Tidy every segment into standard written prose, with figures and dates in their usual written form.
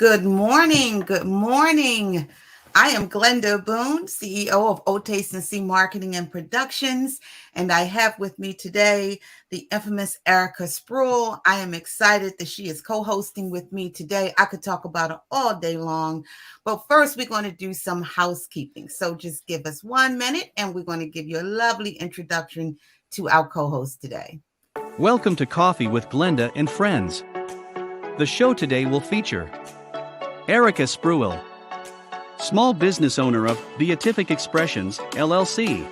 Good morning. Good morning. I am Glenda Boone, CEO of O Taste and C Marketing and Productions, and I have with me today the infamous Erica Sproul. I am excited that she is co-hosting with me today. I could talk about her all day long, but first we're going to do some housekeeping. So just give us 1 minute and we're going to give you a lovely introduction to our co-host today. Welcome to Coffee with Glenda and Friends. The show today will feature Erica Sproul, small business owner of Beatific Expressions, LLC,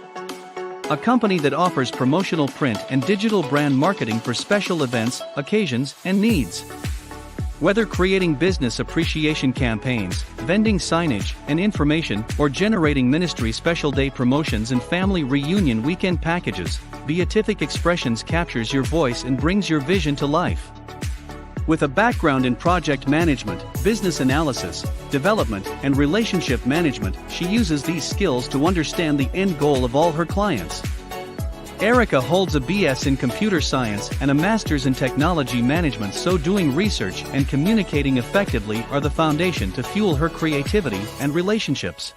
a company that offers promotional print and digital brand marketing for special events, occasions, and needs. Whether creating business appreciation campaigns, vending signage and information, or generating ministry special day promotions and family reunion weekend packages, Beatific Expressions captures your voice and brings your vision to life. With a background in project management, business analysis, development, and relationship management, she uses these skills to understand the end goal of all her clients. Erica holds a BS in computer science and a master's in technology management, so doing research and communicating effectively are the foundation to fuel her creativity and relationships.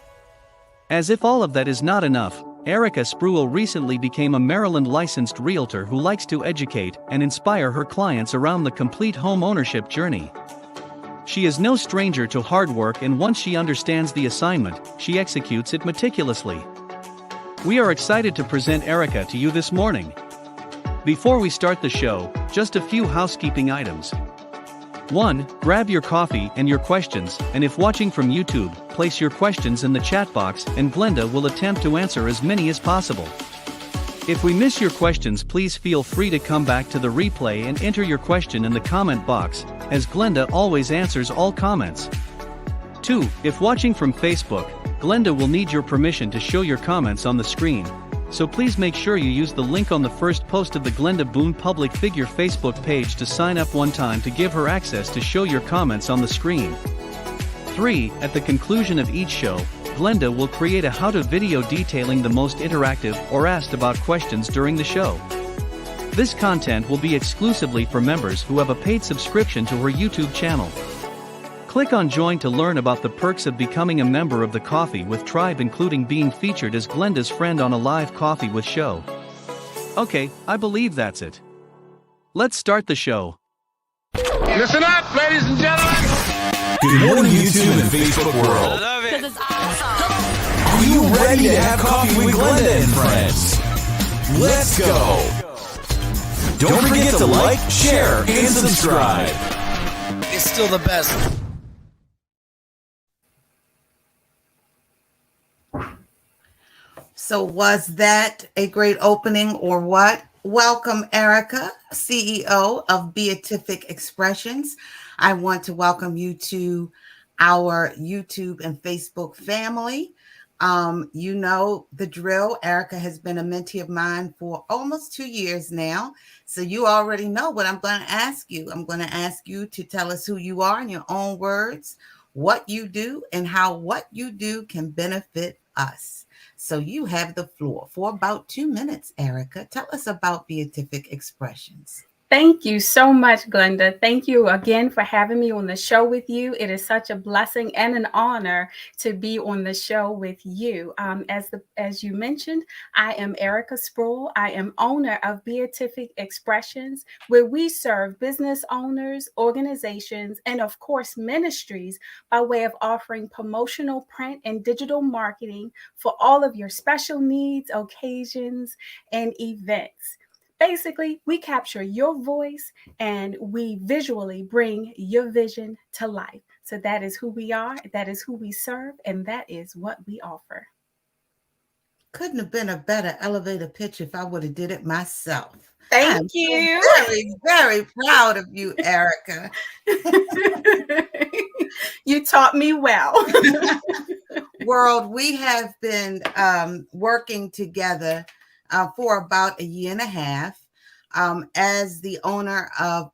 As if all of that is not enough, Erica Sproul recently became a Maryland licensed realtor who likes to educate and inspire her clients around the complete home ownership journey. She is no stranger to hard work, and once she understands the assignment, she executes it meticulously. We are excited to present Erica to you this morning. Before we start the show, just a few housekeeping items. 1. Grab your coffee and your questions, and if watching from YouTube, place your questions in the chat box and Glenda will attempt to answer as many as possible. If we miss your questions, please feel free to come back to the replay and enter your question in the comment box, as Glenda always answers all comments. 2. If watching from Facebook, Glenda will need your permission to show your comments on the screen, so please make sure you use the link on the first post of the Glenda Boone Public Figure Facebook page to sign up one time to give her access to show your comments on the screen. 3. At the conclusion of each show, Glenda will create a how-to video detailing the most interactive or asked about questions during the show. This content will be exclusively for members who have a paid subscription to her YouTube channel. Click on Join to learn about the perks of becoming a member of the Coffee with Tribe, including being featured as Glenda's friend on a live Coffee with show. Okay, I believe that's it. Let's start the show. Listen up, ladies and gentlemen. Good morning, YouTube and Facebook world. I love it. It's awesome. Are you ready to have coffee with Glenda and friends? Let's go. Don't forget to like, share, and subscribe. It's still the best. So was that a great opening or what? Welcome, Erica, CEO of Beatific Expressions. I want to welcome you to our YouTube and Facebook family. You know the drill. Erica has been a mentee of mine for almost 2 years now. So you already know what I'm going to ask you. I'm going to ask you to tell us who you are in your own words, what you do, and how what you do can benefit us. So you have the floor for about 2 minutes, Erica. Tell us about Beatific Expressions. Thank you so much, Glenda. Thank you again for having me on the show with you. It is such a blessing and an honor to be on the show with you. As you mentioned, I am Erica Sproul. I am owner of Beatific Expressions, where we serve business owners, organizations, and of course, ministries by way of offering promotional print and digital marketing for all of your special needs, occasions, and events. Basically, we capture your voice and we visually bring your vision to life. So that is who we are, that is who we serve, and that is what we offer. Couldn't have been a better elevator pitch if I would have did it myself. Thank you. So very, very proud of you, Erica. You taught me well. World, we have been working together for about a year and a half. As the owner of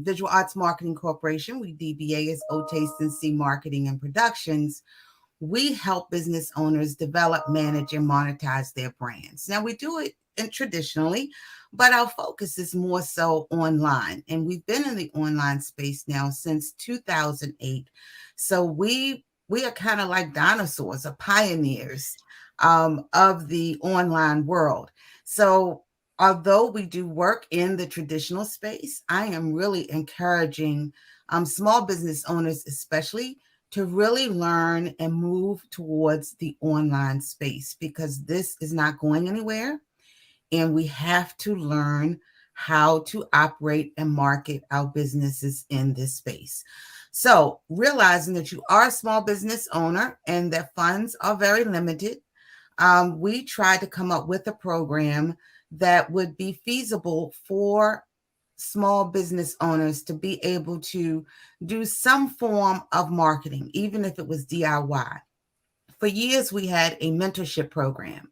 Visual Arts Marketing Corporation, we DBA is O Taste and C Marketing and Productions. we help business owners develop, manage, and monetize their brands. Now, we do it traditionally, but our focus is more so online. And we've been in the online space now since 2008. So we are kind of like dinosaurs or pioneers of the online world. So although we do work in the traditional space, I am really encouraging small business owners, especially, to really learn and move towards the online space because this is not going anywhere. And we have to learn how to operate and market our businesses in this space. So, realizing that you are a small business owner and that funds are very limited, we tried to come up with a program that would be feasible for small business owners to be able to do some form of marketing, even if it was DIY. For years, we had a mentorship program,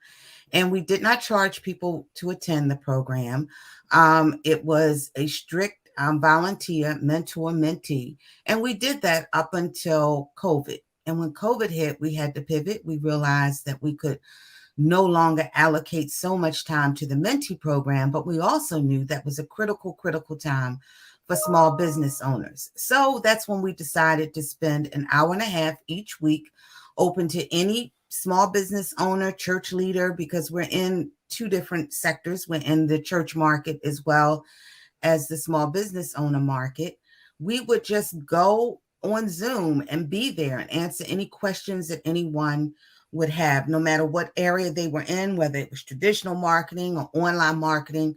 and we did not charge people to attend the program. It was a strict volunteer mentor mentee, and we did that up until COVID. And when COVID hit, we had to pivot. We realized that we could no longer allocate so much time to the mentee program, but we also knew that was a critical time for small business owners. So that's when we decided to spend an hour and a half each week open to any small business owner, church leader, because we're in two different sectors. We're in the church market as well as the small business owner market. We would just go on Zoom and be there and answer any questions that anyone would have, no matter what area they were in, whether it was traditional marketing or online marketing.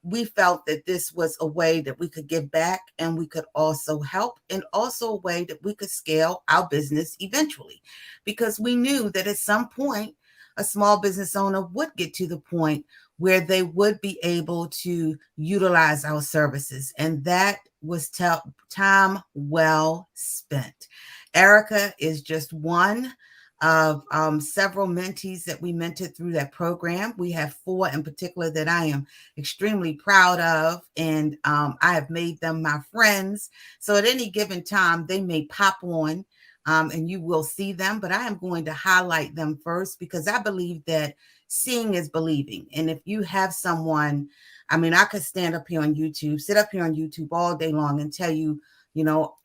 We felt that this was a way that we could give back and we could also help, and also a way that we could scale our business eventually, because we knew that at some point a small business owner would get to the point where they would be able to utilize our services. And that was time well spent. Erica is just one of several mentees that we mentored through that program. We have 4 in particular that I am extremely proud of, and I have made them my friends. So at any given time, they may pop on and you will see them, but I am going to highlight them first because I believe that seeing is believing. And if you have someone, I mean, I could stand up here on YouTube, sit up here on YouTube all day long and tell you,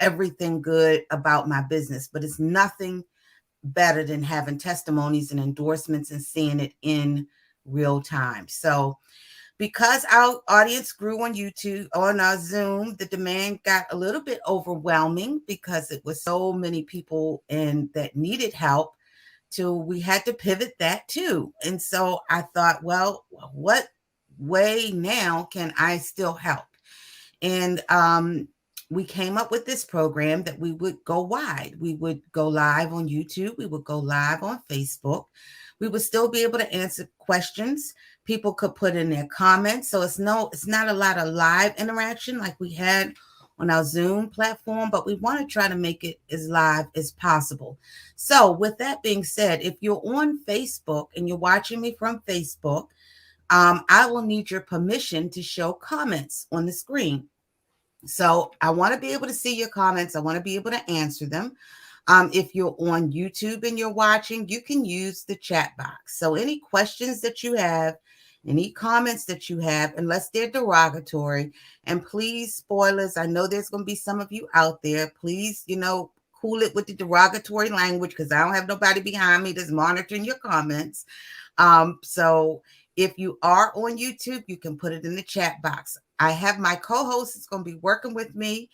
everything good about my business, but it's nothing better than having testimonies and endorsements and seeing it in real time. So because our audience grew on YouTube, on our Zoom, the demand got a little bit overwhelming because it was so many people and that needed help, till we had to pivot that too. And so I thought, well, what way now can I still help? And we came up with this program that we would go wide. We would go live on YouTube. We would go live on Facebook. We would still be able to answer questions. People could put in their comments. So it's not a lot of live interaction like we had on our Zoom platform, but we want to try to make it as live as possible. So with that being said, if you're on Facebook and you're watching me from Facebook, I will need your permission to show comments on the screen. So I want to be able to see your comments. I want to be able to answer them. If you're on YouTube and you're watching, you can use the chat box. So any questions that you have, any comments that you have, unless they're derogatory, and please, spoilers, I know there's going to be some of you out there, please, cool it with the derogatory language, because I don't have nobody behind me that's monitoring your comments. So if you are on YouTube, you can put it in the chat box. I have my co-host is going to be working with me.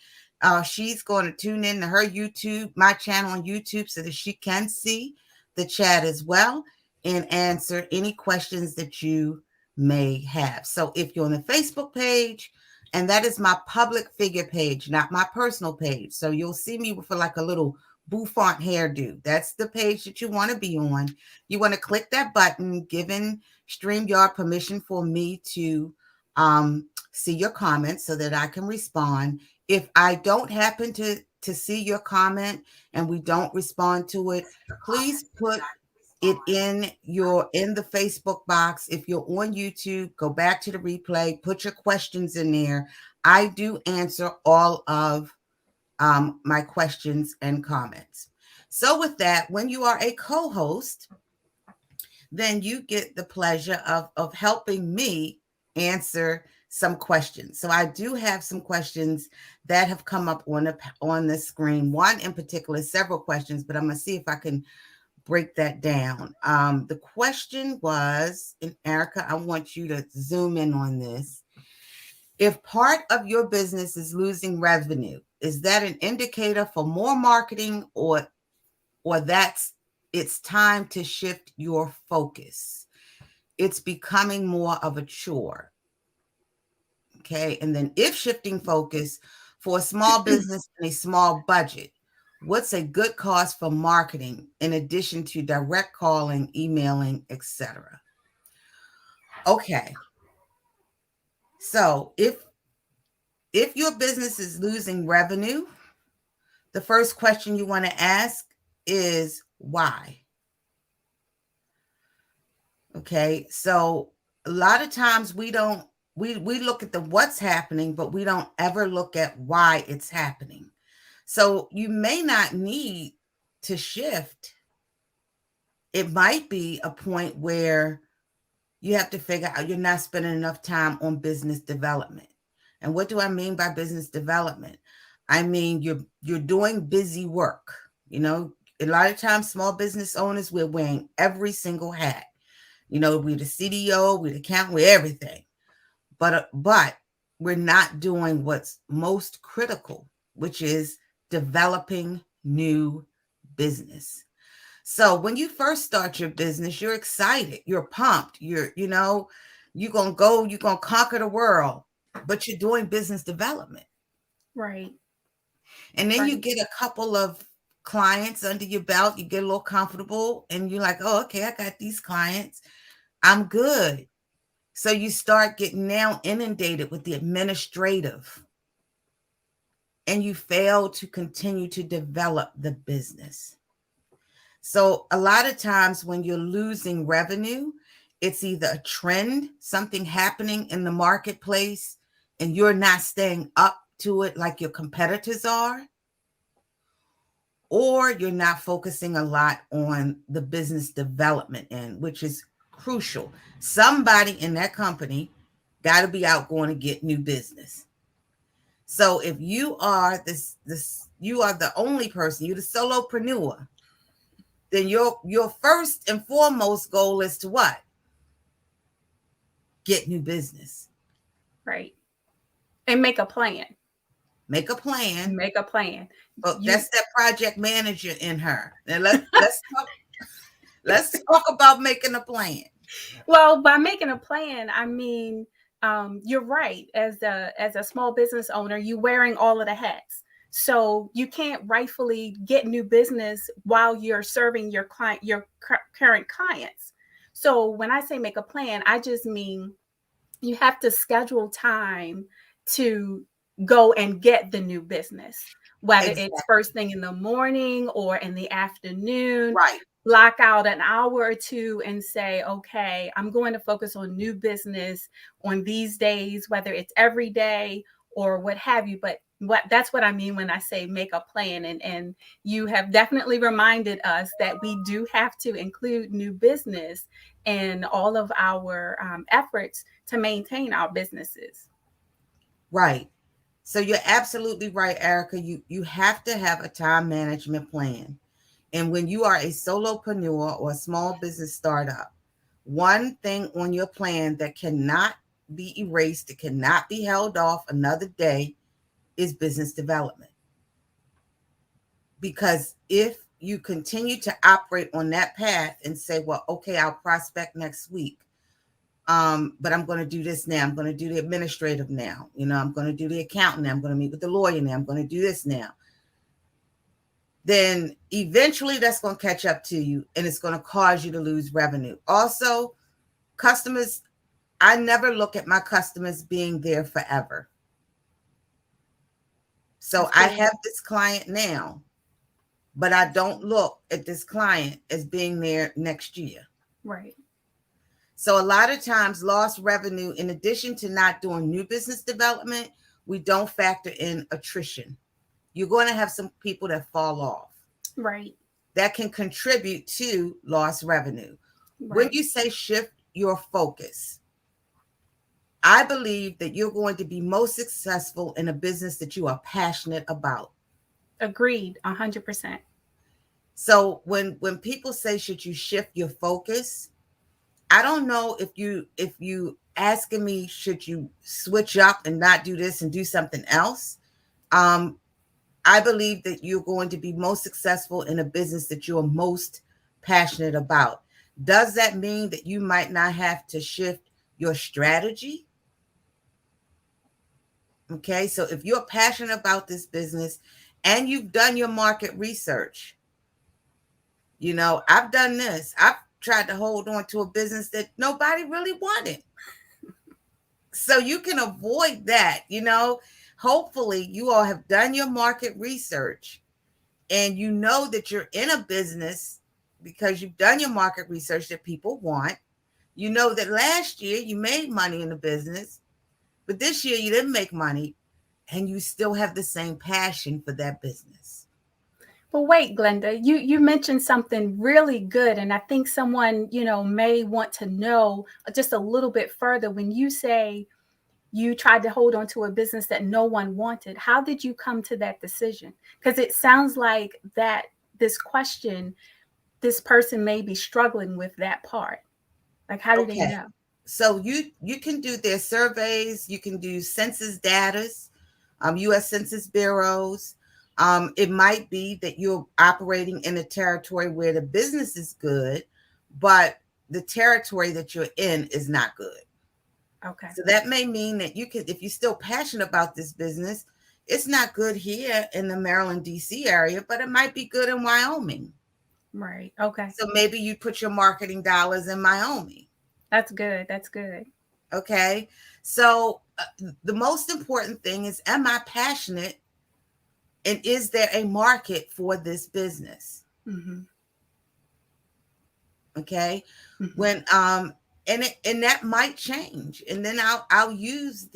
She's going to tune in to her YouTube, my channel on YouTube, so that she can see the chat as well and answer any questions that you may have. So if you're on the Facebook page, and that is my public figure page, not my personal page. So you'll see me with like a little bouffant hairdo. That's the page that you want to be on. You want to click that button, giving StreamYard permission for me to see your comments so that I can respond. If I don't happen to see your comment and we don't respond to it, please put it in the Facebook box. If you're on YouTube, go back to the replay, put your questions in there. I do answer all of my questions and comments. So with that, when you are a co-host, then you get the pleasure of helping me answer some questions. So I do have some questions that have come up on the screen. One in particular, several questions, but I'm going to see if I can break that down. The question was, and Erica, I want you to zoom in on this. If part of your business is losing revenue, is that an indicator for more marketing, or that's it's time to shift your focus? It's becoming more of a chore. Okay. And then, if shifting focus for a small business and a small budget, what's a good cost for marketing in addition to direct calling, emailing, etc.? Okay. So if your business is losing revenue, the first question you want to ask is why? Okay. So a lot of times we look at the what's happening, but we don't ever look at why it's happening. So you may not need to shift. It might be a point where you have to figure out you're not spending enough time on business development. And what do I mean by business development? I mean you're doing busy work. You know, a lot of times small business owners, we're wearing every single hat. You know, we're the CDO, we're the accountant, we're everything. But we're not doing what's most critical, which is developing new business. So when you first start your business, you're excited, you're pumped, you're going to go, you're going to conquer the world, but you're doing business development. Right. And then you Right. get a couple of clients under your belt, you get a little comfortable, and you're like, oh, okay, I got these clients, I'm good. So you start getting now inundated with the administrative, and you fail to continue to develop the business. So a lot of times when you're losing revenue, it's either a trend, something happening in the marketplace, and you're not staying up to it like your competitors are, or you're not focusing a lot on the business development end, which is crucial. Somebody in that company got to be out going to get new business. So if you are you are the only person, you're the solopreneur, then your first and foremost goal is to what? Get new business. Right. And make a plan. Make a plan. Make a plan. But You that's that project manager in her. And let's talk about making a plan. Well, by making a plan, I mean, you're right. As a small business owner, you're wearing all of the hats. So you can't rightfully get new business while you're serving your current clients. So when I say make a plan, I just mean you have to schedule time to go and get the new business, whether it's Exactly. first thing in the morning or in the afternoon. Right. Block out an hour or two and say, okay, I'm going to focus on new business on these days, whether it's every day or what have you. But that's what I mean when I say make a plan. And you have definitely reminded us that we do have to include new business in all of our efforts to maintain our businesses. Right. So you're absolutely right, Erica. You have to have a time management plan. And when you are a solopreneur or a small business startup, one thing on your plan that cannot be erased, it cannot be held off another day, is business development. Because if you continue to operate on that path and say, well, okay, I'll prospect next week. But I'm going to do this now. I'm going to do the administrative now. I'm going to do the accountant now. I'm going to meet with the lawyer now. I'm going to do this now. Then eventually that's going to catch up to you, and it's going to cause you to lose revenue. Also, customers, I never look at my customers being there forever. So I have this client now, but I don't look at this client as being there next year. Right. So a lot of times lost revenue, in addition to not doing new business development, we don't factor in attrition. You're going to have some people that fall off. Right. that can contribute to lost revenue. When Right. you say shift your focus, I believe that you're going to be most successful in a business that you are passionate about. Agreed. 100%. So when people say should you shift your focus, I don't know if you asking me should you switch up and not do this and do something else. Um, I believe that you're going to be most successful in a business that you're most passionate about. Does that mean that you might not have to shift your strategy? Okay, so if you're passionate about this business and you've done your market research, I've done this. I've tried to hold on to a business that nobody really wanted. So you can avoid that. Hopefully, you all have done your market research and you know that you're in a business because you've done your market research that people want. You know that last year you made money in the business, but this year you didn't make money and you still have the same passion for that business. But wait, Glenda, you mentioned something really good, and I think someone may want to know just a little bit further. When you say you tried to hold on to a business that no one wanted, how did you come to that decision? Because it sounds like that this question, this person may be struggling with that part. Like, how do they Okay. know? So you can do their surveys, you can do census data, U.S. Census bureaus. It might be that you're operating in a territory where the business is good, but the territory that you're in is not good. Okay. So that may mean that if you're still passionate about this business, it's not good here in the Maryland, D.C. area, but it might be good in Wyoming. Right. Okay. So maybe you put your marketing dollars in Wyoming. That's good. That's good. Okay. So the most important thing is, am I passionate and is there a market for this business? Mm-hmm. Okay. Mm-hmm. When and that might change. And then I'll use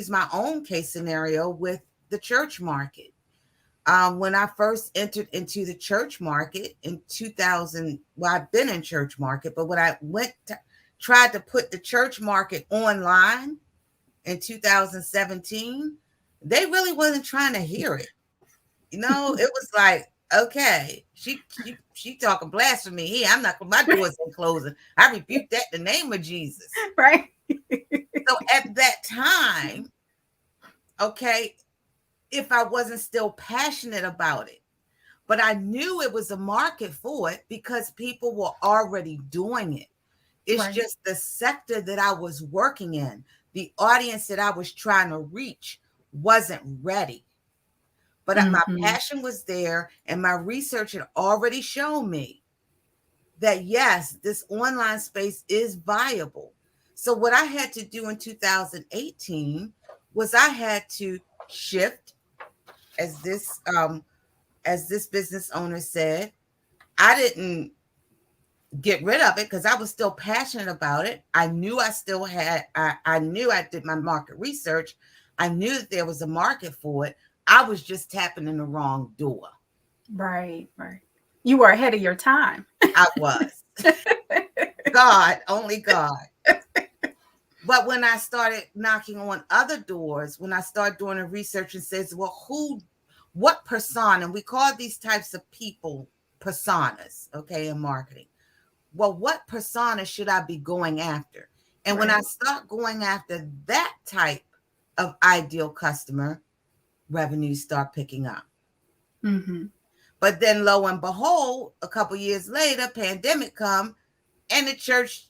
my own case scenario with the church market. When I first entered into the church market in 2000, well, I've been in church market, but when I tried to put the church market online in 2017, they really wasn't trying to hear it. It was like, okay, she talking blasphemy here. I'm not, my doors ain't closing. I rebuke that in the name of Jesus. Right. So at that time, okay, if I wasn't still passionate about it, but I knew it was a market for it because people were already doing it. It's Right. just the sector that I was working in, the audience that I was trying to reach wasn't ready. But my Mm-hmm. passion was there, and my research had already shown me that, yes, this online space is viable. So what I had to do in 2018 was I had to shift, as this business owner said. I didn't get rid of it because I was still passionate about it. I knew I still had, I knew I did my market research. I knew that there was a market for it. I was just tapping in the wrong door. Right. Right. You were ahead of your time. I was. God, only God. But when I started knocking on other doors, when I started doing the research and says, well, what persona, we call these types of people personas, okay, in marketing. Well, what persona should I be going after? And when I Right. start going after that type of ideal customer, revenues start picking up. Mm-hmm. But then lo and behold, a couple years later, pandemic come, and the church,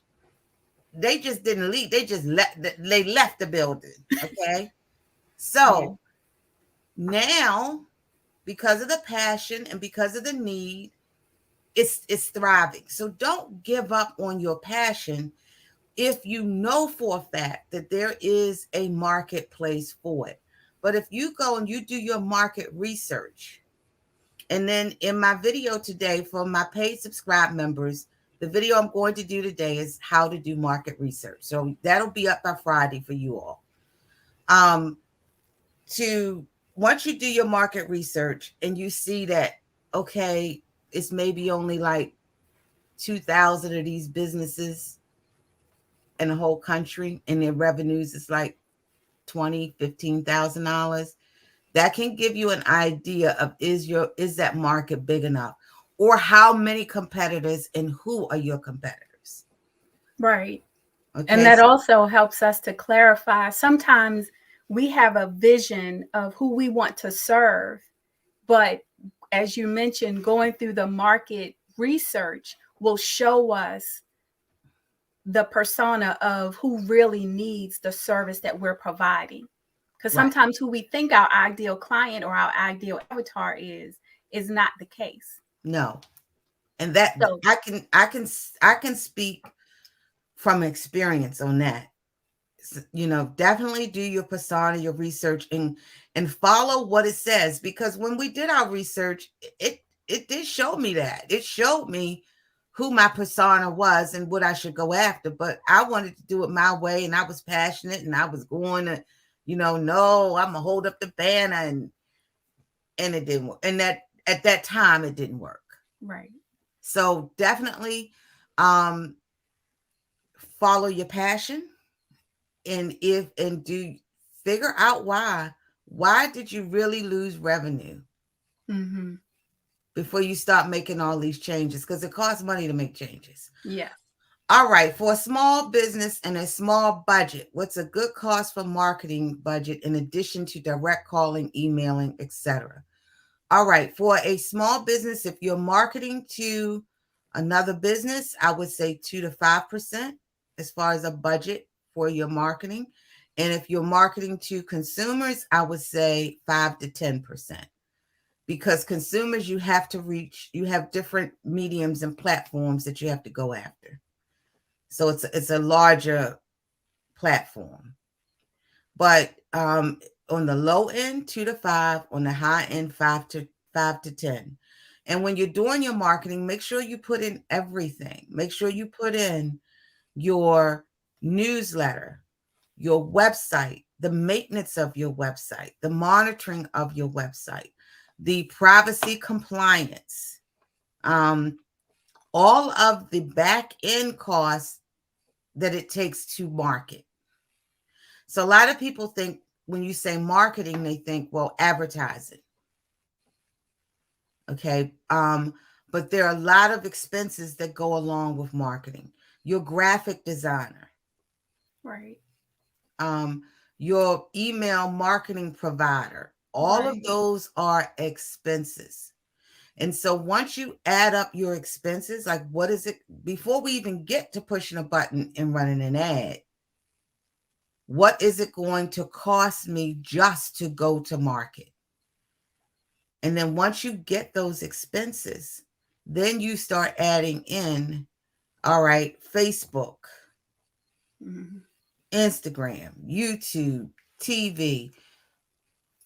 they just didn't leave. They just left the building. Okay. Yeah. So now, because of the passion and because of the need, it's thriving. So don't give up on your passion if you know for a fact that there is a marketplace for it. But if you go and you do your market research, and then in my video today for my paid subscribe members, the video I'm going to do today is how to do market research. So that'll be up by Friday for you all. To Once you do your market research and you see that, okay, it's maybe only like 2,000 of these businesses in the whole country, and their revenues is like $15,000. That can give you an idea of is that market big enough, or how many competitors and who are your competitors. Right. And Okay. that also helps us to clarify. Sometimes we have a vision of who we want to serve, but as you mentioned, going through the market research will show us the persona of who really needs the service that we're providing. Because Right. sometimes who we think our ideal client or our ideal avatar is not the case. No. And that So, I can speak from experience on that. Definitely do your persona, your research, and follow what it says, because when we did our research, it did show me that. It showed me who my persona was and what I should go after, but I wanted to do it my way, and I was passionate, and I was going to, no, I'm gonna hold up the banner, and it didn't work. And that at that time it didn't work. right. So definitely um follow your passion, and do figure out why did you really lose revenue Mm-hmm. before you start making all these changes, because it costs money to make changes. Yes. All right, for a small business and a small budget, what's a good cost for marketing budget in addition to direct calling, emailing, etc.? All right, for a small business, if you're marketing to another business, I would say 2 to 5% as far as a budget for your marketing. And if you're marketing to consumers, I would say 5 to 10%. Because consumers, you have to reach, you have different mediums and platforms that you have to go after. So it's a larger platform. But on the low end, 2 to 5, on the high end, 5 to 10. And when you're doing your marketing, make sure you put in everything. Make sure you put in your newsletter, your website, the maintenance of your website, the monitoring of your website, the privacy compliance, all of the back end costs that it takes to market. So a lot of people think when you say marketing, they think, well, advertising. Okay. But there are a lot of expenses that go along with marketing. Your graphic designer, Right. your email marketing provider, all of Right. those are expenses. And so once you add up your expenses, like what is it, before we even get to pushing a button and running an ad, what is it going to cost me just to go to market? And then once you get those expenses, then you start adding in, all right, Facebook, Mm-hmm. Instagram, YouTube, TV.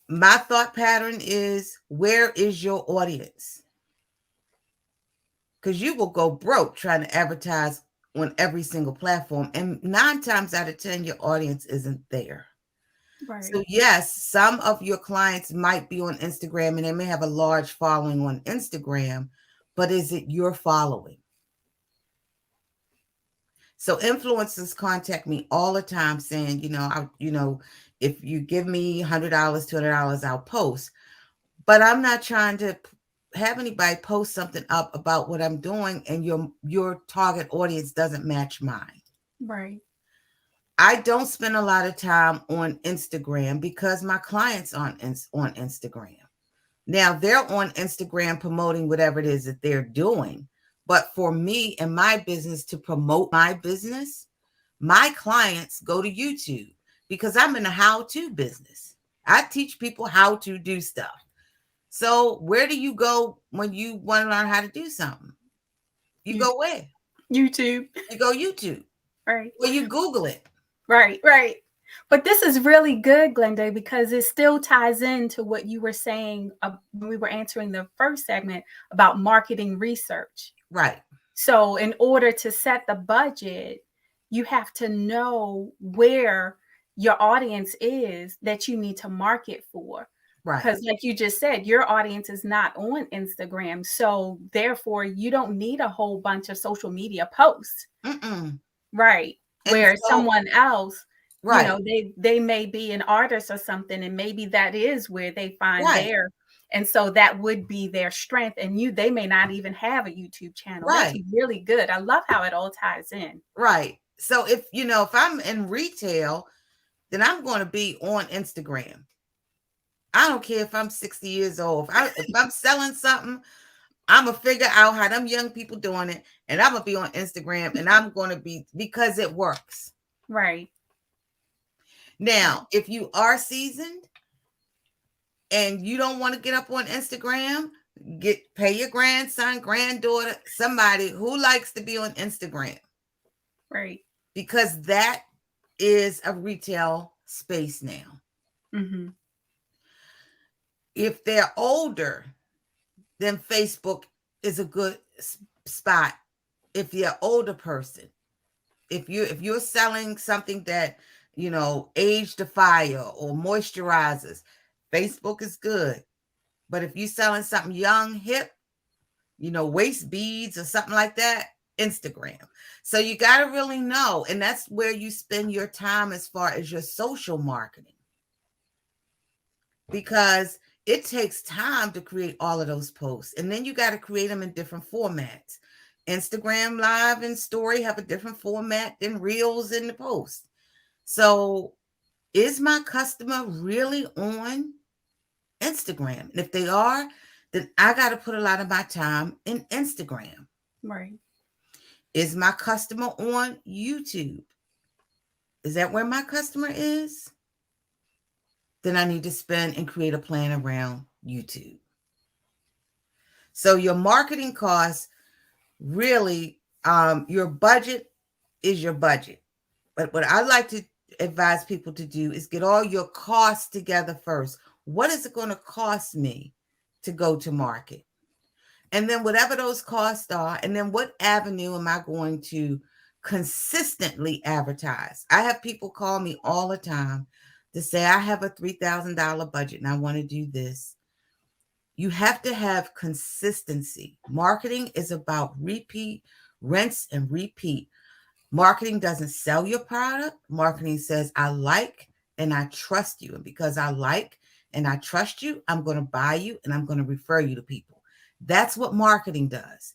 My thought pattern is, where is your audience? Because you will go broke trying to advertise on every single platform. And 9 times out of 10, your audience isn't there. So Right. yes, some of your clients might be on Instagram and they may have a large following on Instagram, but is it your following? So influencers contact me all the time saying, if you give me $100, $200, I'll post. But I'm not trying to have anybody post something up about what I'm doing and your target audience doesn't match mine. Right. I don't spend a lot of time on Instagram because my clients aren't on Instagram. Now they're on Instagram promoting whatever it is that they're doing. But for me and my business to promote my business, my clients go to YouTube because I'm in a how-to business. I teach people how to do stuff. So where do you go when you want to learn how to do something? You go where? YouTube. You go YouTube. Right. Or you Google it. Right. Right. But this is really good, Glenda, because it still ties into what you were saying when we were answering the first segment about marketing research. Right. So, in order to set the budget, you have to know where your audience is that you need to market for. Right. Because, like you just said, your audience is not on Instagram. So, therefore, you don't need a whole bunch of social media posts. Mm-mm. Right. And Where so, someone else, right, they may be an artist or something, and maybe that is where they find right, their, and so that would be their strength. And they may not even have a YouTube channel. That's right, really good. I love how it all ties in. right. So if I'm in retail, then I'm going to be on Instagram. I don't care if I'm 60 years old. If I'm selling something, I'm gonna figure out how them young people doing it, and I'm gonna be on Instagram, and I'm gonna be, because it works. Right. Now, if you are seasoned and you don't want to get up on Instagram, pay your grandson, granddaughter, somebody who likes to be on Instagram, Right. because that is a retail space now. Mm-hmm. If they're older, then Facebook is a good spot. If you're an older person, if you're selling something that, age defier or moisturizers, Facebook is good. But if you're selling something young, hip, waist beads or something like that, Instagram. So you got to really know, and that's where you spend your time as far as your social marketing, because it takes time to create all of those posts, and then you got to create them in different formats. Instagram live and story have a different format than reels in the post. So is my customer really on Instagram? And if they are, then I got to put a lot of my time in Instagram. Right. Is my customer on YouTube? Is that where my customer is? Then I need to spend and create a plan around YouTube. So your marketing costs really, your budget is your budget. But what I like to advise people to do is get all your costs together first. What is it going to cost me to go to market? And then whatever those costs are, and then what avenue am I going to consistently advertise? I have people call me all the time to say, I have a $3,000 budget and I want to do this. You have to have consistency. Marketing is about repeat, rinse, and repeat. Marketing doesn't sell your product. Marketing says, I like and I trust you. And because I like and I trust you, I'm going to buy you and I'm going to refer you to people. That's what marketing does.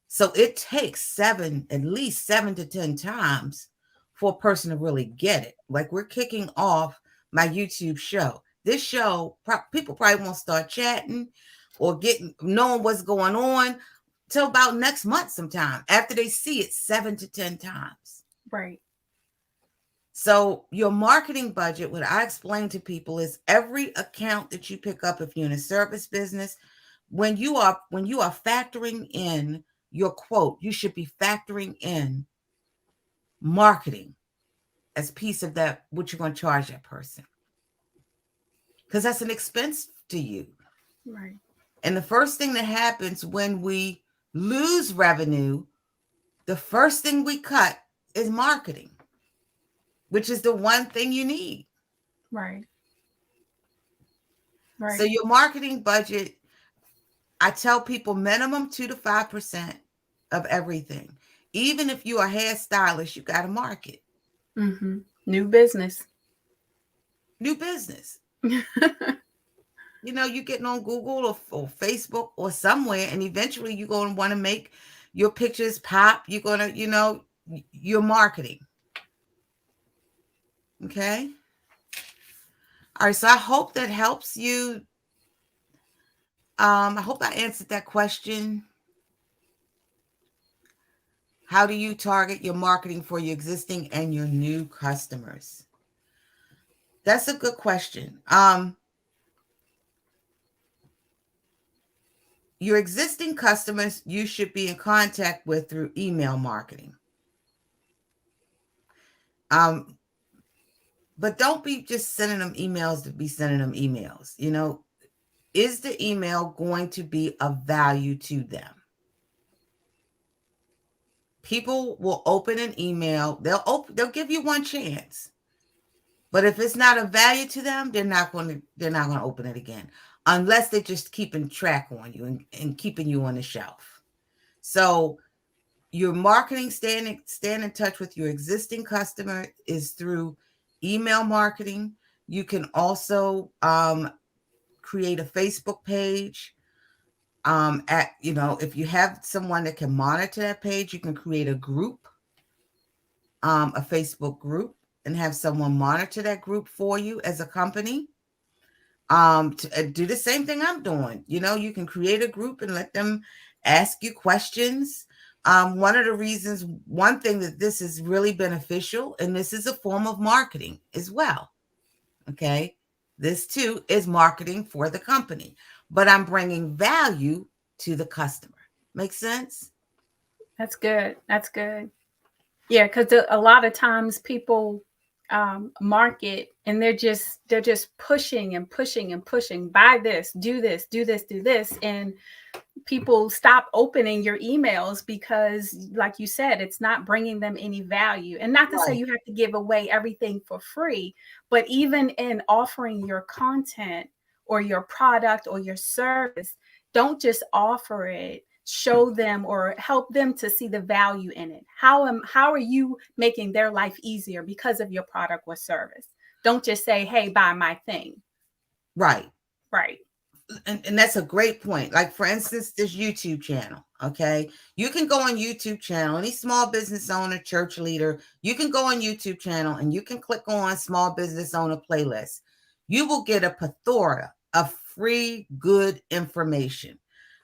So it takes at least 7 to 10 times for a person to really get it. Like, we're kicking off my YouTube show. This show, people probably won't start chatting or knowing what's going on till about next month sometime, after they see it 7 to 10 times. Right. So your marketing budget, what I explain to people, is every account that you pick up, if you're in a service business, when you are factoring in your quote, you should be factoring in marketing as piece of that, what you're going to charge that person, because that's an expense to you. Right. And the first thing that happens when we lose revenue, the first thing we cut is marketing, which is the one thing you need. Right. Right. So your marketing budget, I tell people, minimum 2 to 5% of everything. Even if you're a hairstylist, you got to market. Mm-hmm. New business. New business. You're getting on Google or Facebook or somewhere, and eventually you're going to want to make your pictures pop. You're going to, you're marketing. Okay. All right. So I hope that helps you. I hope I answered that question. How do you target your marketing for your existing and your new customers? That's a good question. Your existing customers, you should be in contact with through email marketing. But don't be just sending them emails to be sending them emails. Is the email going to be of value to them? People will open an email. They'll give you one chance. But if it's not of value to them, they're not going to open it again unless they're just keeping track on you and keeping you on the shelf. So your marketing, staying in touch with your existing customer is through email marketing. You can also create a Facebook page. If you have someone that can monitor that page, you can create a group, a Facebook group, and have someone monitor that group for you as a company. To do the same thing I'm doing. You can create a group and let them ask you questions. One thing that this is really beneficial, and this is a form of marketing as well. Okay. This too is marketing for the company, but I'm bringing value to the customer. Make sense? That's good. That's good. Yeah, because a lot of times people market and they're just pushing and pushing and pushing. Buy this, do this, do this, do this, and people stop opening your emails because, like you said, it's not bringing them any value. And not to say Right. you have to give away everything for free, but even in offering your content or your product or your service, don't just offer it. Show them or help them to see the value in it. How are you making their life easier because of your product or service? Don't just say, "Hey, buy my thing." Right. Right. And that's a great point. Like, for instance, this YouTube channel. Okay. You can go on YouTube channel, any small business owner, church leader, you can go on YouTube channel and you can click on small business owner playlist. You will get a plethora of free, good information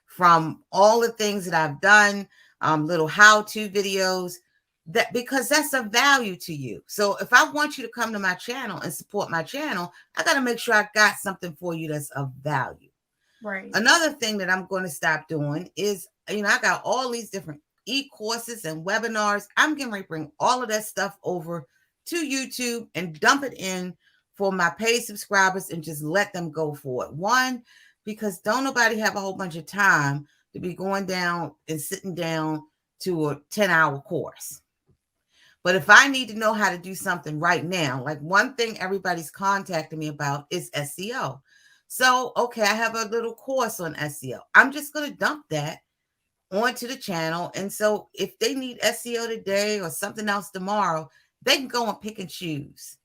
from all the things that I've done, little how-to videos, because that's of value to you. So if I want you to come to my channel and support my channel, I got to make sure I got something for you that's of value. Right. Another thing that I'm going to stop doing is, I got all these different e-courses and webinars. I'm going to bring all of that stuff over to YouTube and dump it in for my paid subscribers and just let them go for it. One, because don't nobody have a whole bunch of time to be going down and sitting down to a 10-hour course. But if I need to know how to do something right now, like one thing everybody's contacting me about is SEO. So, okay, I have a little course on SEO. I'm just going to dump that onto the channel. And so if they need SEO today or something else tomorrow, they can go and pick and choose.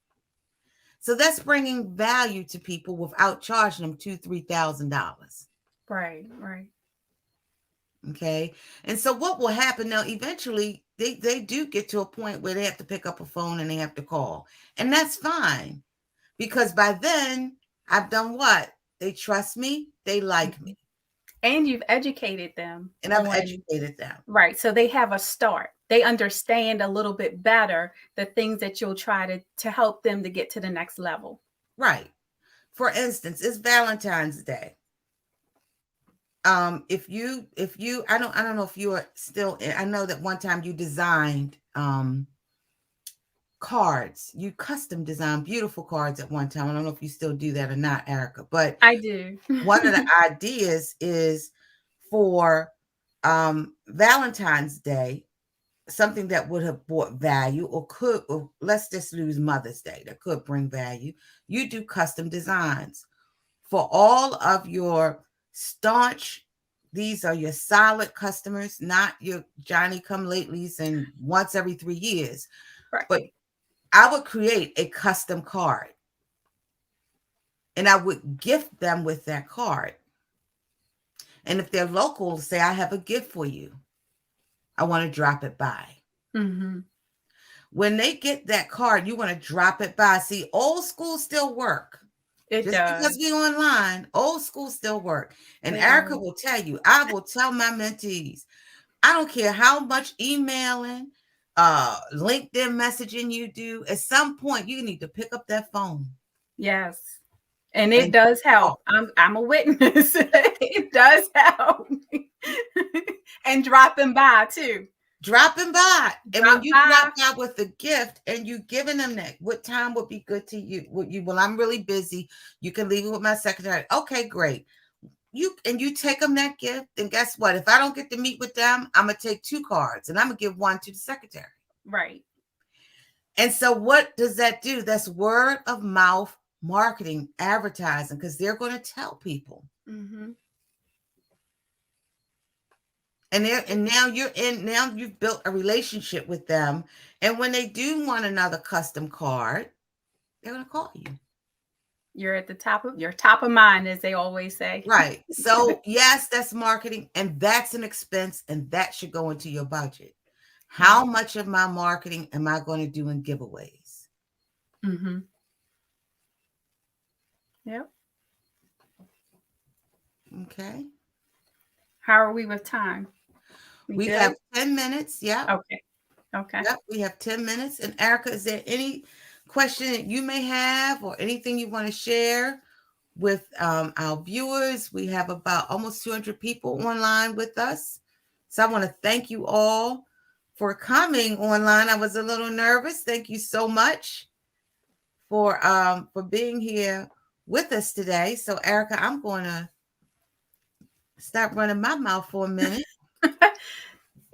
So that's bringing value to people without charging them $2,000-$3,000. Right. Right. Okay. And so what will happen now, eventually they do get to a point where they have to pick up a phone and they have to call. And that's fine. Because by then I've done what? They trust me. They like me. And you've educated them. And I've educated them. Right. So they have a start. They understand a little bit better the things that you'll try to help them to get to the next level. Right. For instance, it's Valentine's Day. If you I don't know if you are still, I know that one time you designed cards. You custom designed beautiful cards at one time. I don't know if you still do that or not, Erica, but I do. one of the ideas is for Valentine's Day, something that would have brought value or let's just lose Mother's Day that could bring value. You do custom designs for all of your staunch, these are your solid customers, not your Johnny come latelys and once every 3 years. Right. But I would create a custom card and I would gift them with that card. And if they're local, say, I have a gift for you. I want to drop it by. Mm-hmm. When they get that card, you want to drop it by. See, old school still work. It Just does. because we online, old school still work. And It Erica does. will tell you, I will tell my mentees, I don't care how much emailing, LinkedIn messaging you do, at some point you need to pick up that phone. Yes. And it does help. I'm a witness. It does help. And dropping by too. Dropping by. And Drop when you by. drop by with a gift and you giving them that, what time would be good to you? Well, I'm really busy. You can leave it with my secretary. Okay, great. You take them that gift, and guess what? If I don't get to meet with them, I'm gonna take 2 cards and I'm gonna give one to the secretary. Right. And so what does that do? That's word of mouth marketing, advertising, because they're going to tell people. Mm-hmm. And now now you've built a relationship with them. And when they do want another custom card, they're going to call you. You're at the top of mind, as they always say. Right. So yes, that's marketing, and that's an expense, and that should go into your budget. How much of my marketing am I going to do in giveaways? Mm-hmm. Yep. Okay. How are we with time? We good? have 10 minutes. Yeah. Okay. Okay. Yep. We have 10 minutes. And Erica, is there any question that you may have or anything you want to share with our viewers? We have about almost 200 people online with us. So I want to thank you all for coming online. I was a little nervous. Thank you so much for being here with us today. So Erica, I'm going to stop running my mouth for a minute.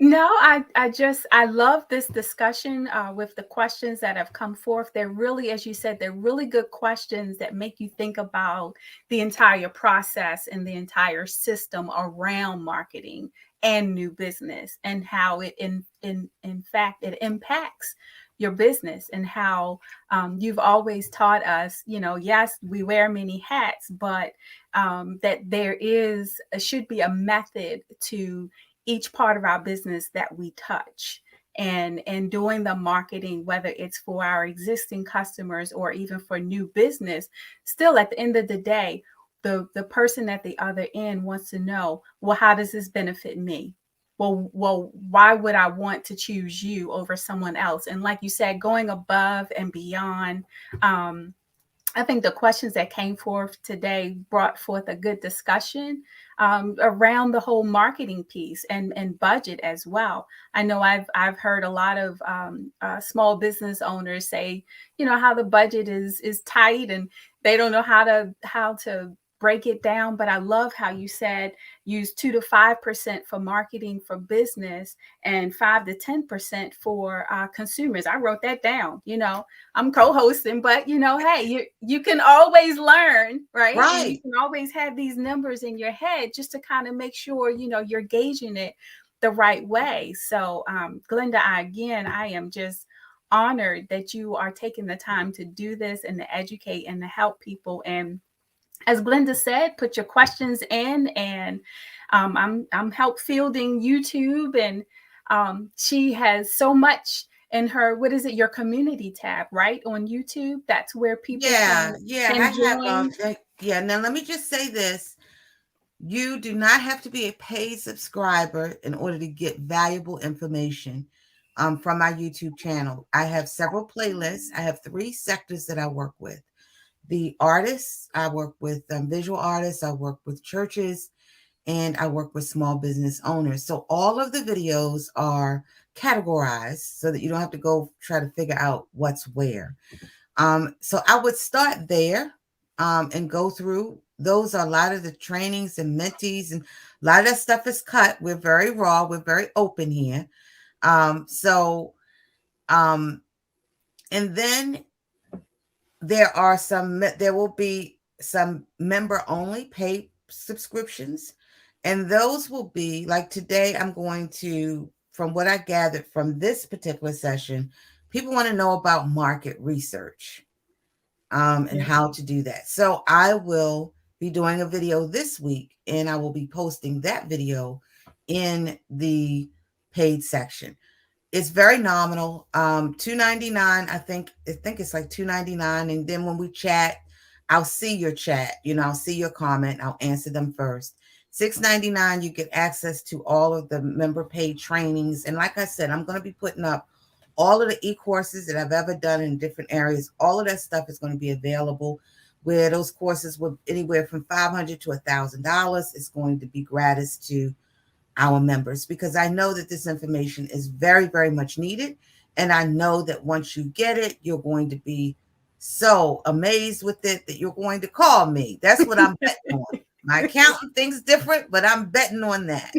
No, I love this discussion with the questions that have come forth. They're really, as you said, they're really good questions that make you think about the entire process and the entire system around marketing and new business, and how it in fact it impacts your business, and how you've always taught us, yes, we wear many hats, but that there should be a method to each part of our business that we touch, and doing the marketing, whether it's for our existing customers or even for new business. Still, at the end of the day, the person at the other end wants to know, well, how does this benefit me? Well, why would I want to choose you over someone else? And like you said, going above and beyond. I think the questions that came forth today brought forth a good discussion around the whole marketing piece and budget as well. I know I've heard a lot of small business owners say, how the budget is tight and they don't know how to break it down. But I love how you said use 2 to 5% for marketing for business and 5 to 10% for consumers. I wrote that down. I'm co-hosting, but hey, you can always learn, right? Right. And you can always have these numbers in your head just to kind of make sure you're gauging it the right way. So Glenda, I am just honored that you are taking the time to do this and to educate and to help people. And as Glenda said, put your questions in, and I'm help fielding YouTube, and she has so much in her, what is it, your community tab, right, on YouTube? That's where people Yeah, can I join. have now let me just say this. You do not have to be a paid subscriber in order to get valuable information from my YouTube channel. I have several playlists. I have 3 sectors that I work with. The artists, I work with visual artists, I work with churches, and I work with small business owners. So all of the videos are categorized so that you don't have to go try to figure out what's where. So I would start there and go through. Those are a lot of the trainings and mentees, and a lot of that stuff is cut. We're very raw. We're very open here. And then there will be some member only paid subscriptions. And those will be like today, I'm going to, from what I gathered from this particular session, people want to know about market research and how to do that. So I will be doing a video this week, and I will be posting that video in the paid section. It's very nominal. $2.99. I think it's like $2.99. And then when we chat, I'll see your chat. I'll see your comment. I'll answer them first. $6.99. You get access to all of the member paid trainings. And like I said, I'm going to be putting up all of the e-courses that I've ever done in different areas. All of that stuff is going to be available. Where those courses were anywhere from $500 to $1,000, it's going to be gratis to our members, because I know that this information is very, very much needed. And I know that once you get it, you're going to be so amazed with it that you're going to call me. That's what I'm betting on. My accountant thinks different, but I'm betting on that.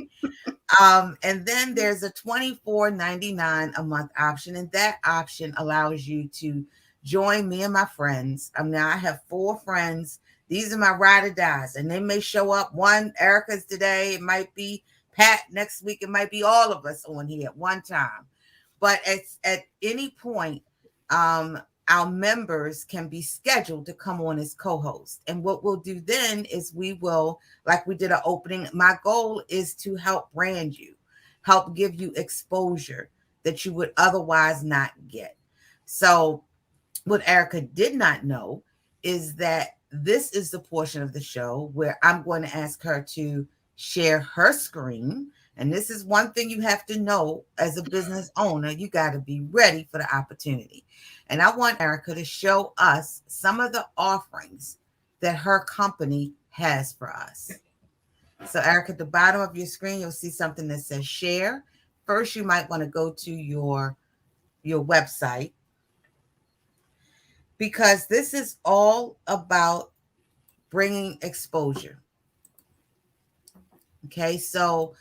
And then there's a $24.99 a month option, and that option allows you to join me and my friends. I mean, I have 4 friends. These are my ride or dies, and they may show up. One, Erica's today. It might be Pat next week. It might be all of us on here at one time. But at any point, our members can be scheduled to come on as co-host. And what we'll do then is we will, like we did an opening, my goal is to help brand you, help give you exposure that you would otherwise not get. So what Erica did not know is that this is the portion of the show where I'm going to ask her to share her screen. And this is one thing you have to know as a business owner. You got to be ready for the opportunity. And I want Erica to show us some of the offerings that her company has for us. So Erica, at the bottom of your screen, you'll see something that says share. First, you might want to go to your website, because this is all about bringing exposure. Okay, so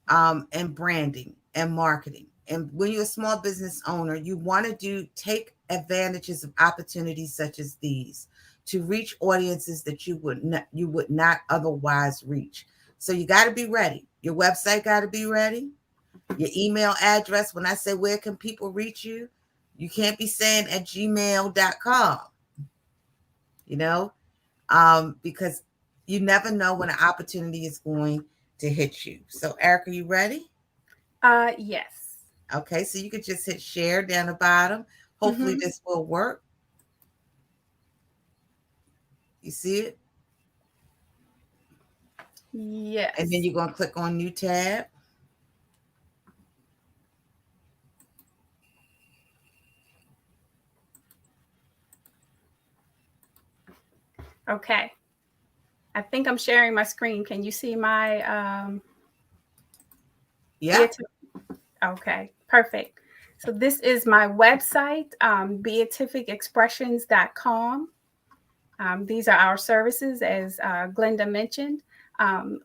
and branding and marketing. And when you're a small business owner, you want to take advantages of opportunities such as these to reach audiences that you would not otherwise reach. So you got to be ready. Your website got to be ready. Your email address. When I say where can people reach you, you can't be saying at gmail.com, because you never know when an opportunity is going to hit you. So Erica, you ready? Yes. Okay, so you could just hit share down the bottom. Hopefully this will work. You see it? Yes. And then you're going to click on new tab. Okay. I think I'm sharing my screen. Can you see my Yeah. Okay, perfect. So this is my website, beatificexpressions.com. These are our services, as Glenda mentioned.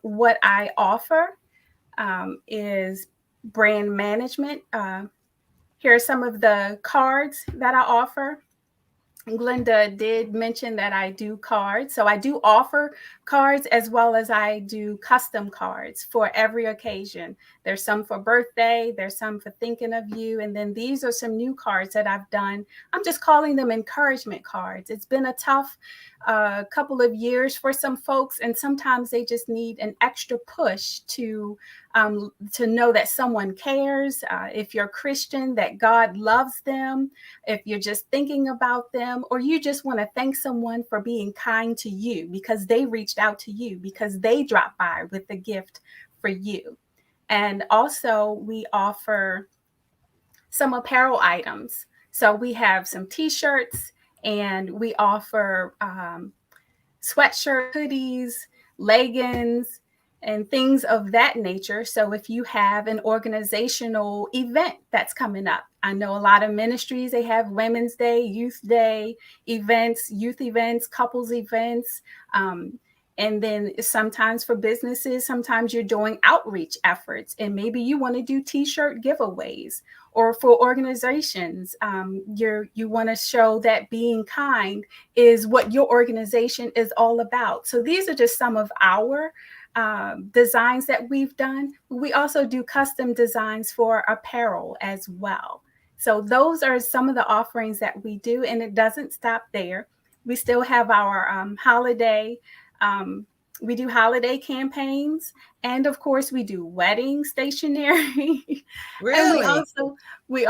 What I offer is brand management. Here are some of the cards that I offer. Glenda did mention that I do cards. So I do offer cards as well as I do custom cards for every occasion. There's some for birthday, there's some for thinking of you. And then these are some new cards that I've done. I'm just calling them encouragement cards. It's been a tough couple of years for some folks, and sometimes they just need an extra push to know that someone cares. If you're Christian, that God loves them. If you're just thinking about them, or you just want to thank someone for being kind to you because they reached out to you, because they dropped by with a gift for you. And also we offer some apparel items. So we have some t-shirts, and we offer sweatshirt, hoodies, leggings, and things of that nature. So if you have an organizational event that's coming up, I know a lot of ministries, they have Women's Day, Youth Day events, youth events, couples events. And then sometimes for businesses, sometimes you're doing outreach efforts, and maybe you want to do t-shirt giveaways. Or for organizations, you want to show that being kind is what your organization is all about. So these are just some of our designs that we've done. We also do custom designs for apparel as well. So those are some of the offerings that we do, and it doesn't stop there. We still have our holiday. We do holiday campaigns, and of course we do wedding stationery. Really? And we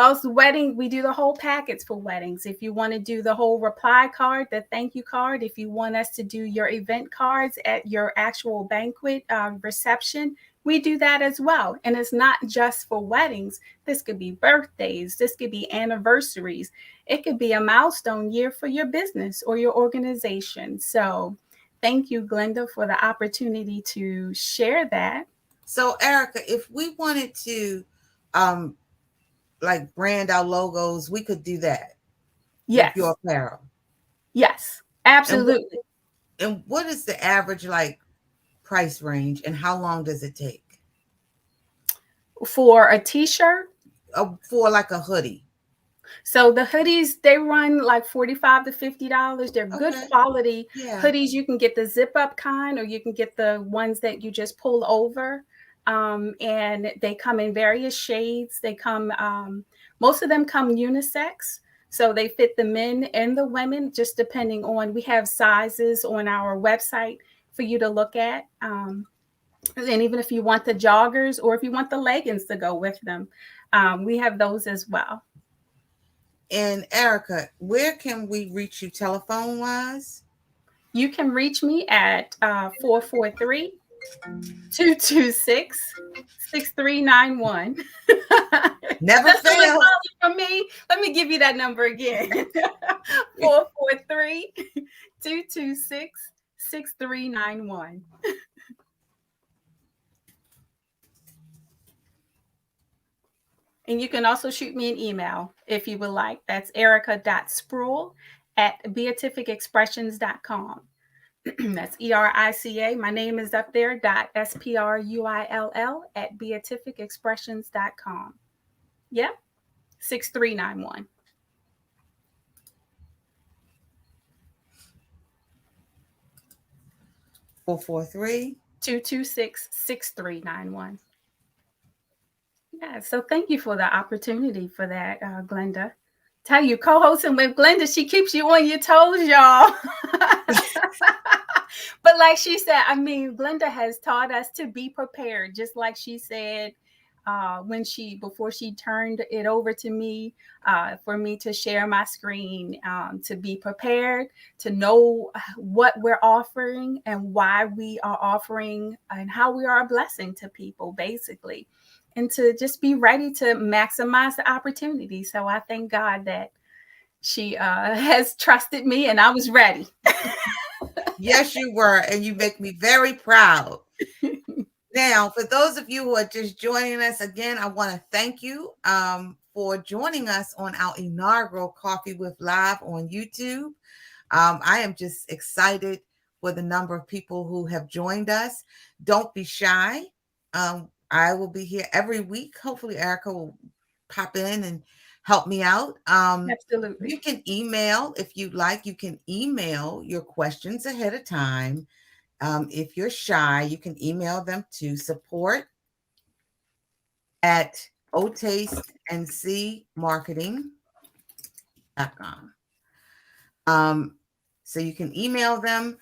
do the whole package for weddings. If you want to do the whole reply card, the thank you card, if you want us to do your event cards at your actual banquet reception, we do that as well. And it's not just for weddings. This could be birthdays. This could be anniversaries. It could be a milestone year for your business or your organization. So thank you, Glenda, for the opportunity to share that. So Erica, if we wanted to like brand our logos, we could do that. Yes. With your apparel. Yes, absolutely. And what is the average like price range, and how long does it take? For a t-shirt. For like a hoodie. So the hoodies, they run like $45 to $50. They're good Okay. quality Yeah. hoodies. You can get the zip up kind, or you can get the ones that you just pull over. And they come in various shades. They come, most of them come unisex. So they fit the men and the women, just depending on, we have sizes on our website for you to look at. And even if you want the joggers or if you want the leggings to go with them, we have those as well. And Erica, where can we reach you telephone wise? You can reach me at 443 226 6391. Never That's someone fail. calling from me. Let me give you that number again. 443 226 6391. And you can also shoot me an email if you would like. That's erica.spruill@beatificexpressions.com. That's ERICA. My name is up there, SPRUILL@beatificexpressions.com. Yep, 6391. 443 226 6391. Yeah, so thank you for the opportunity for that, Glenda. Tell you, co-hosting with Glenda, she keeps you on your toes, y'all. But like she said, I mean, Glenda has taught us to be prepared, just like she said before she turned it over to me, for me to share my screen, to be prepared, to know what we're offering and why we are offering and how we are a blessing to people, basically, and to just be ready to maximize the opportunity. So I thank God that she has trusted me and I was ready. Yes, you were, and you make me very proud. Now, for those of you who are just joining us again, I want to thank you for joining us on our inaugural Coffee with Live on YouTube. I am just excited for the number of people who have joined us. Don't be shy. I will be here every week. Hopefully, Erica will pop in and help me out. Absolutely. You can email if you'd like. You can email your questions ahead of time. If you're shy, you can email them to support@otasteandseemarketing.com. So you can email them.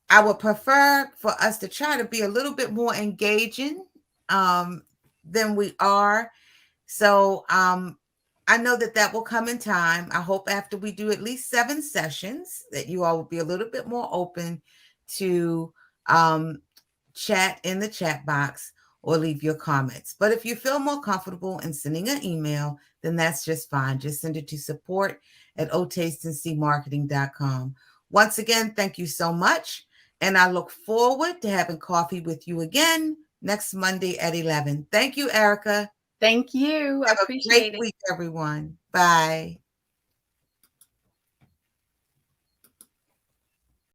I would prefer for us to try to be a little bit more engaging than we are. So I know that will come in time. I hope after we do at least 7 sessions that you all will be a little bit more open to chat in the chat box or leave your comments. But if you feel more comfortable in sending an email, then that's just fine. Just send it to support@otasteandseemarketing.com. Once again, thank you so much. And I look forward to having coffee with you again next Monday at 11. Thank you, Erica. Thank you. I Have a appreciate great it. week, everyone. Bye.